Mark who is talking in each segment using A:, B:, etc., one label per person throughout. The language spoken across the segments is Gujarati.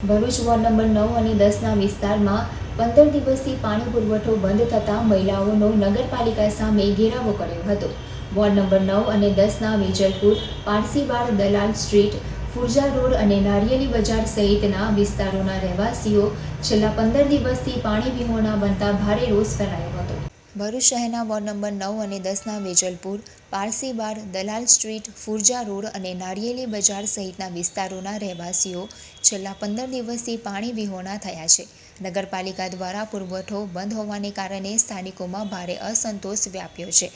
A: ભરૂચ વોર્ડ નંબર 9 અને 10ના વિસ્તારમાં 15 દિવસથી પાણી પુરવઠો બંધ થતાં મહિલાઓનો નગરપાલિકા સામે ઘેરાવો કર્યો હતો। વોર્ડ નંબર 9 અને 10ના વેજલપુર, પારસીવાડ, દલાલ સ્ટ્રીટ, ફુરજા રોડ અને નારિયેલી બજાર સહિતના વિસ્તારોના રહેવાસીઓ છેલ્લા 15 દિવસથી પાણી વિહોણા બનતા ભારે રોષ ફેલાયો હતો। ભરૂચ શહેરના વોર્ડ નંબર 9 અને 10ના વેજલપુર, પારસીવાડ, દલાલ સ્ટ્રીટ, ફુરજા રોડ અને નારિયેલી બજાર સહિતના વિસ્તારોના રહેવાસીઓ છેલ્લા 15 દિવસથી પાણી વિહોણા થયા છે। નગરપાલિકા દ્વારા પુરવઠો બંધ હોવાને કારણે સ્થાનિકોમાં ભારે અસંતોષ વ્યાપ્યો છે।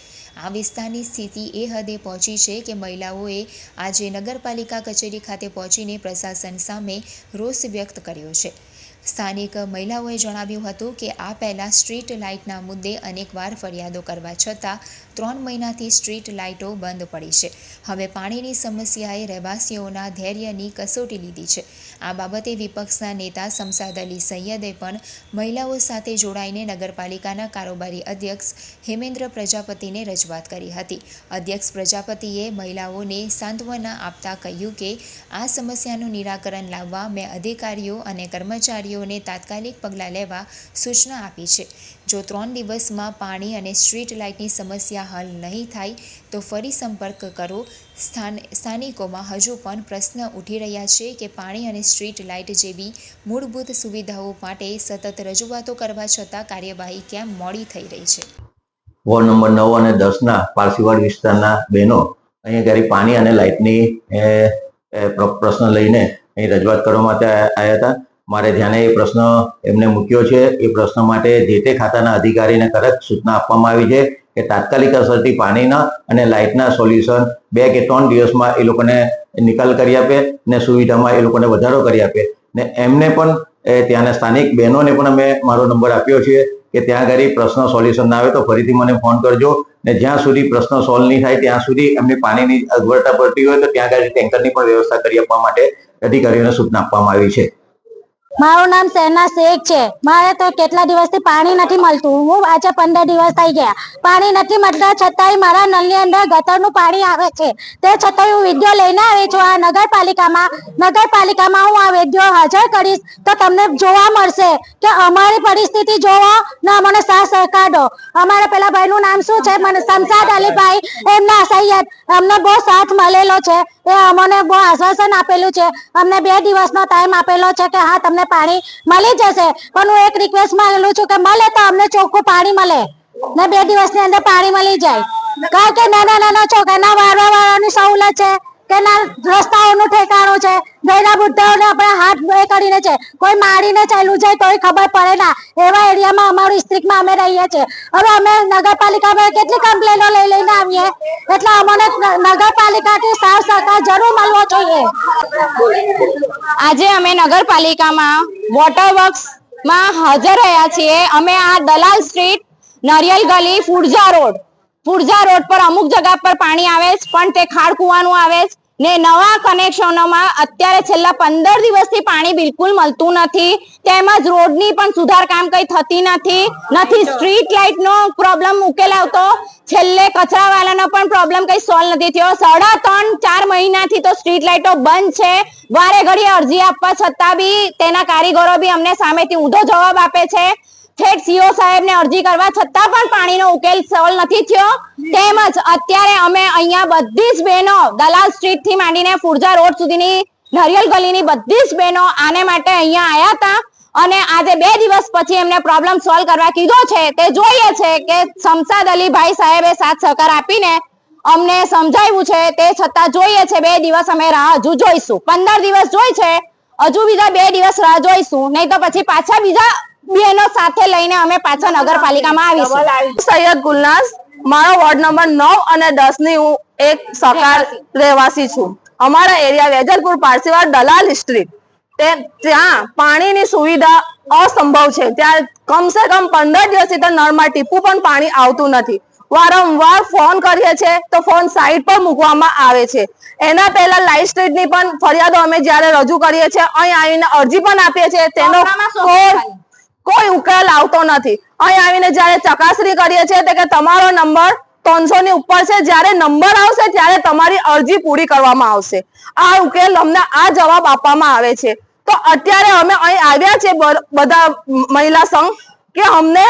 A: આ વિસ્તારની સ્થિતિ એ હદે પહોંચી છે કે મહિલાઓએ આજે નગરપાલિકા કચેરી ખાતે પહોંચીને પ્રશાસન સામે રોષ વ્યક્ત કર્યો છે। સ્થાનિક મહિલાઓએ જણાવ્યું હતું કે આ પહેલાં સ્ટ્રીટ લાઇટના મુદ્દે અનેકવાર ફરિયાદો કરવા છતાં 3 મહિનાથી સ્ટ્રીટ લાઇટો બંધ પડી છે। હવે પાણીની સમસ્યાએ રહેવાસીઓના ધૈર્યની કસોટી લીધી છે। આ બાબતે વિપક્ષના નેતા શમસાદ અલી સૈયદે પણ મહિલાઓ સાથે જોડાઈને નગરપાલિકાના કારોબારી અધ્યક્ષ હેમેન્દ્ર પ્રજાપતિને રજૂઆત કરી હતી। અધ્યક્ષ પ્રજાપતિએ મહિલાઓને સાંત્વના આપતા કહ્યું કે આ સમસ્યાનું નિરાકરણ લાવવા મેં અધિકારીઓ અને કર્મચારીઓને તાત્કાલિક પગલાં લેવા સૂચના આપી છે। જો 3 દિવસમાં પાણી અને સ્ટ્રીટ લાઇટની સમસ્યા હલ નહીં થાય તો ફરી સંપર્ક કરો। સ્થાનિકોમાં હજુ પણ પ્રશ્ન ઉઠી રહ્યા છે કે પાણી અને સ્ટ્રીટ લાઇટ જેવી મૂળભૂત સુવિધાઓ માટે સતત રજૂઆતો કરવા છતાં કાર્યવાહી કેમ મોડી થઈ રહી છે।
B: વોર્ડ નંબર 9 અને 10ના પારસીવાડ વિસ્તારના બહેનો અહીંયા ઘરે પાણી અને લાઇટની પ્રશ્ન લઈને અહીં રજૂઆત કરવા માટે આવ્યા હતા। મારે ધ્યાને એ પ્રશ્ન એમને મૂક્યો છે। એ પ્રશ્ન માટે જે તે ખાતાના અધિકારીને કડક સૂચના આપવામાં આવી છે કે તાત્કાલિક અસરથી પાણીના અને લાઇટના સોલ્યુશન 2 કે 3 દિવસમાં એ લોકોને નિકાલ કરી આપે ને સુવિધામાં એ લોકોને વધારો કરી આપે ને એમને પણ ત્યાંના સ્થાનિક બહેનોને પણ અમે મારો નંબર આપ્યો છે કે ત્યાં આગળ પ્રશ્ન સોલ્યુશન ના આવે તો ફરીથી મને ફોન કરજો ને જ્યાં સુધી પ્રશ્ન સોલ્વ નહીં થાય ત્યાં સુધી એમને પાણીની અગવડતા પડતી હોય તો ત્યાં આગળ ટેન્કરની પણ વ્યવસ્થા કરી આપવા માટે અધિકારીઓને સૂચના આપવામાં આવી છે।
C: મારું નામ સહેના શેખ છે। મારે તો કેટલા દિવસથી પાણી નથી મળતું। હું આજે 15 દિવસ થઈ ગયા, પાણી નથી મળતા છતાંય મારા નળની અંદર ગટરનું પાણી આવે છે। તે છતાંય હું વિડીયો લઈને આવી છું આ નગરપાલિકામાં હું આ વિડીયો હાજર કરીશ તો તમને જોવા મળશે કે અમારી પરિસ્થિતિ જોવો ને અમને સાથ સહકાર દો। અમારા પેલા ભાઈનું નામ શું છે, મને શમસાદ અલીભાઈ એમના સૈયદ, અમને બહુ સાથ મળેલો છે। એ અમને બહુ આશ્વાસન આપેલું છે, અમને 2 દિવસનો ટાઈમ આપેલો છે કે હા તમને પાણી મળી જશે। પણ હું એક રિક્વેસ્ટ માંગેલું છું કે મળે તો અમને ચોખ્ખું પાણી મળે ને 2 દિવસની અંદર પાણી મળી જાય। કારણ કે નાના છોકરાના વાળવાની સવલત છે કે ના રસ્તાઓનું ઠેકાણું છે, ગયડા બુદ્ધાઓને આપણે હાથ કરીને છે, કોઈ મારીને ચાલ્યું જાય તોય ખબર પડે ના, એવા એરિયામાં અમારું ડિસ્ટ્રિક્ટમાં અમે રહીએ છીએ। હવે અમે નગરપાલિકામાં કેટલી કમ્પ્લેનો લઈને આવીએ એટલે અમને નગરપાલિકાથી સાથ સહકાર જરૂર મળવો જોઈએ।
D: આજે અમે નગરપાલિકામાં વોટર વર્ક્સમાં હાજર રહ્યા છીએ। અમે આ દલાલ સ્ટ્રીટ, નારિયેલ ગલી, ફુરજા રોડ પર અમુક જગ્યા પર પાણી આવે છે પણ તે ખાડ કૂવાનું આવે છે ને નવા કનેક્શનોમાં અત્યારે છેલ્લા 15 દિવસથી પાણી બિલકુલ મળતું નથી। તેમજ રોડની પણ સુધાર કામ કઈ થતી નથી। સ્ટ્રીટ લાઇટનો પ્રોબ્લેમ ઉકેલ આવતો, છેલ્લે કચરાવાળાનો પણ પ્રોબ્લેમ કઈ સોલ્વ નથી થયો। 3.5-4 મહિનાથી તો સ્ટ્રીટ લાઇટો બંધ છે। વારે ઘડીએ અરજી આપવા છતાં બી તેના કારીગરો બી અમને સામેથી ઊંધો જવાબ આપે છે। ઠેઠ સીઓ સાહેબને અરજી કરવા છતાં પણ પાણીનો ઉકેલ સોલ્વ નથી થયો। તેમજ અત્યારે અમે અહીંયા બધી જ બહેનો દલાલ સ્ટ્રીટ થી માંડીને ફુરજા રોડ સુધીની નારિયેલ ગલીની બધી જ બહેનો આને માટે અહીંયા આવ્યા હતા અને આજે 2 દિવસ પછી એમને પ્રોબ્લેમ સોલ્વ કરવા કીધો છે। તે જોઈએ છે કે શમસાદ અલીભાઈ સાહેબે સાથ સહકાર આપીને અમને સમજાવ્યું છે, તે છતાં જોઈએ છે 2 દિવસ અમે રાહ હજુ જોઈશું। 15 દિવસ જોઈ છે, હજુ બીજા 2 દિવસ રાહ જોઈશું, નહીં તો પછી પાછા બીજા બહેનો સાથે લઈને અમે પાછા નગરપાલિકામાં આવીશું।
E: સૈયદ ગુલનાસ, મારો વોર્ડ નંબર 9 અને 10 ની હું એક સકાર રહેવાસી છું। અમારા એરિયા વેજલપુર, પારસીવાડ, દલાલ સ્ટ્રીટ, ત્યાં પાણીની સુવિધા અસંભવ છે। ત્યાં કમસે કમ 15 દિવસથી તો નળમાં ટીપું પણ પાણી આવતું નથી। વારંવાર ફોન કરીએ છીએ તો ફોન સાઈડ પર મૂકવામાં આવે છે। એના પહેલા લાઇટ સ્ટ્રીટની પણ ફરિયાદો અમે જ્યારે રજૂ કરીએ છીએ, અહીં આવીને અરજી પણ આપીએ છીએ, તેનો કોઈ ઉકેલ આવતો નથી। અહીં આવીને જ્યારે ચકાસણી કરીએ છીએ તો કે તમારો નંબર 300 ની ઉપર છે, જ્યારે નંબર આવશે ત્યારે તમારી અરજી પૂરી કરવામાં આવશે। આ ઉકેલ અમને આ જવાબ આપવામાં આવે છે। તો અત્યારે અમે અહીં આવ્યા છે બધા મહિલા સંઘ કે અમને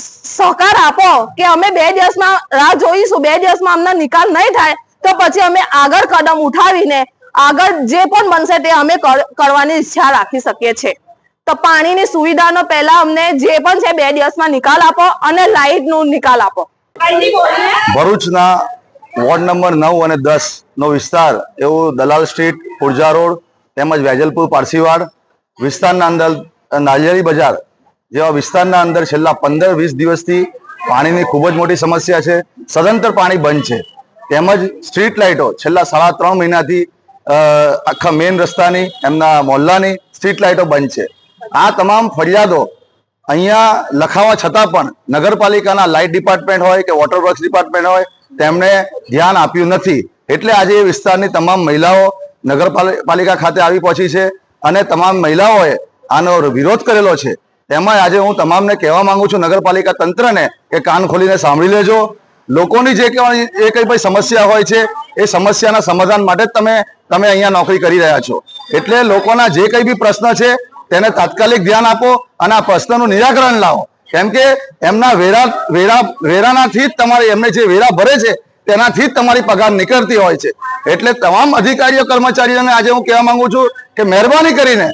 E: સહકાર આપો કે અમે 2 દિવસમાં રાહ જોઈશું, 2 દિવસમાં અમને નિકાલ નહીં થાય તો પછી અમે આગળ કદમ ઉઠાવીને આગળ જે પણ બનશે તે અમે કરવાની ઈચ્છા રાખી શકીએ છીએ. તો પાણીની સુવિધાનો પહેલા અમને જે પણ છે 2 દિવસમાં નિકાલ આપો અને લાઇટનો નિકાલ આપો.
F: ભરૂચના વોર્ડ નંબર 9 અને 10 નો વિસ્તાર એવું દલાલ સ્ટ્રીટ, પુરજા રોડ તેમજ વેજલપુર પારસીવાડ વિસ્તારના અંદર નાળિયેરી બજાર જેવા વિસ્તારના અંદર છેલ્લા 15-20 દિવસથી પાણીની ખૂબ જ મોટી સમસ્યા છે. સદંતર પાણી બંધ છે. તેમજ સ્ટ્રીટ લાઇટો છેલ્લા 3.5 મહિનાથી આખા મેઇન રસ્તાની, એમના મોહલ્લાની સ્ટ્રીટ લાઇટો બંધ છે. આ તમામ ફરિયાદો અહીંયા લખાવા છતાં પણ નગરપાલિકાના લાઇટ ડિપાર્ટમેન્ટ હોય કે વોટર વર્ક્સ ડિપાર્ટમેન્ટ હોય તેમણે ધ્યાન આપ્યું નથી. એટલે આજે એ વિસ્તારની તમામ મહિલાઓ નગરપાલિકા ખાતે આવી પહોંચી છે અને તમામ મહિલાઓએ આનો વિરોધ કરેલો છે. તેમાં આજે હું તમામને કહેવા માંગુ છું, નગરપાલિકા તંત્રને, કે કાન ખોલીને સાંભળી લેજો. લોકોની જે કઈ ભાઈ સમસ્યા હોય છે એ સમસ્યાના સમાધાન માટે જ તમે અહીંયા નોકરી કરી રહ્યા છો. એટલે લોકોના જે કઈ બી પ્રશ્ન છે તેને તાત્કાલિક ધ્યાન આપો અને આ પ્રશ્નનું નિરાકરણ લાવો. કેમ કે એમના વેરાનાથી જ તમારે, એમને જે વેરા ભરે છે તેનાથી જ તમારી પગાર નીકળતી હોય છે. એટલે તમામ અધિકારીઓ, કર્મચારીઓને આજે હું કહેવા માંગુ છું કે મહેરબાની કરીને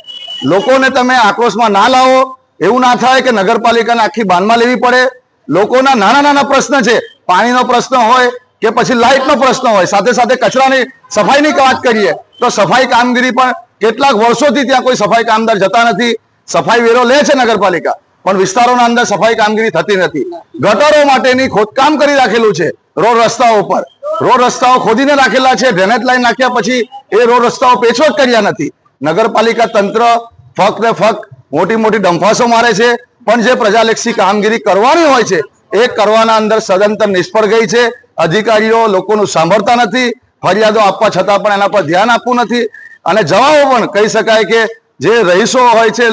F: લોકોને તમે આક્રોશમાં ના લાવો. એવું ના થાય કે નગરપાલિકાને આખી બાનમાં લેવી પડે. લોકોના નાના નાના પ્રશ્ન છે, પાણીનો પ્રશ્ન હોય કે પછી લાઇટનો પ્રશ્ન હોય, સાથે સાથે કચરાની સફાઈની વાત કરીએ તો સફાઈ કામગીરી પણ કેટલાક વર્ષોથી ત્યાં કોઈ સફાઈ કામદાર જતા નથી. સફાઈ વેરો લે છે નગરપાલિકા, પણ વિસ્તારોના અંદર સફાઈ કામગીરી થતી નથી. ગટરો માટેની ખોદકામ કરી રાખેલું છે રોડ રસ્તાઓ પર. રોડ રસ્તાઓ ખોદીને રાખેલા છે, ડ્રેનેજ લાઈન નાખ્યા પછી એ રોડ રસ્તાઓ પેચવટ કર્યા નથી. નગરપાલિકા તંત્ર ફક્ત ને ફક્ત મોટી મોટી ડંફાસો મારે છે, પણ જે પ્રજાલક્ષી કામગીરી કરવાની હોય છે એ કરવાના અંદર સદંતર નિષ્ફળ ગઈ છે. અધિકારીઓ લોકોનું સાંભળતા નથી, ફરિયાદો આપવા છતાં પણ એના પર ધ્યાન આપવું નથી. અને જવાબો પણ કહી શકાય કે જે રહીશો હોય છે,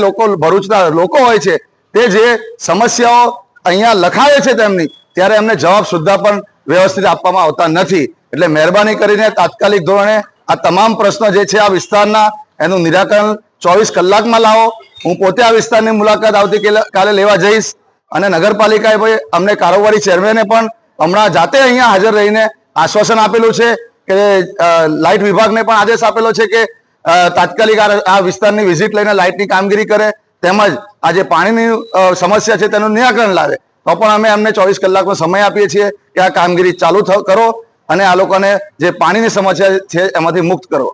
F: ભરૂચના લોકો હોય છે, તે જે સમસ્યાઓ અહીંયા લખાવે છે તેમની, ત્યારે એમને જવાબ સુદ્ધા પણ વ્યવસ્થિત આપવામાં આવતા નથી. એટલે મહેરબાની કરીને તાત્કાલિક ધોરણે આ તમામ પ્રશ્નો જે છે આ વિસ્તારના, એનું નિરાકરણ 24 કલાકમાં લાવો. હું પોતે આ વિસ્તારની મુલાકાત આવતીકાલે લેવા જઈશ. અને નગરપાલિકાએ ભાઈ અમને કારોબારી ચેરમેને પણ હમણાં જાતે અહીંયા હાજર રહીને આશ્વાસન આપેલું છે કે લાઇટ વિભાગને પણ આદેશ આપેલો છે કે તાત્કાલિક આ વિસ્તારની વિઝિટ લઈને લાઇટની કામગીરી કરે, તેમજ આ જે પાણીની સમસ્યા છે તેનું નિરાકરણ લાવે. તો પણ અમે અમને 24 કલાકનો સમય આપીએ છીએ કે આ કામગીરી ચાલુ કરો અને આ લોકોને જે પાણીની સમસ્યા છે એમાંથી મુક્ત કરો.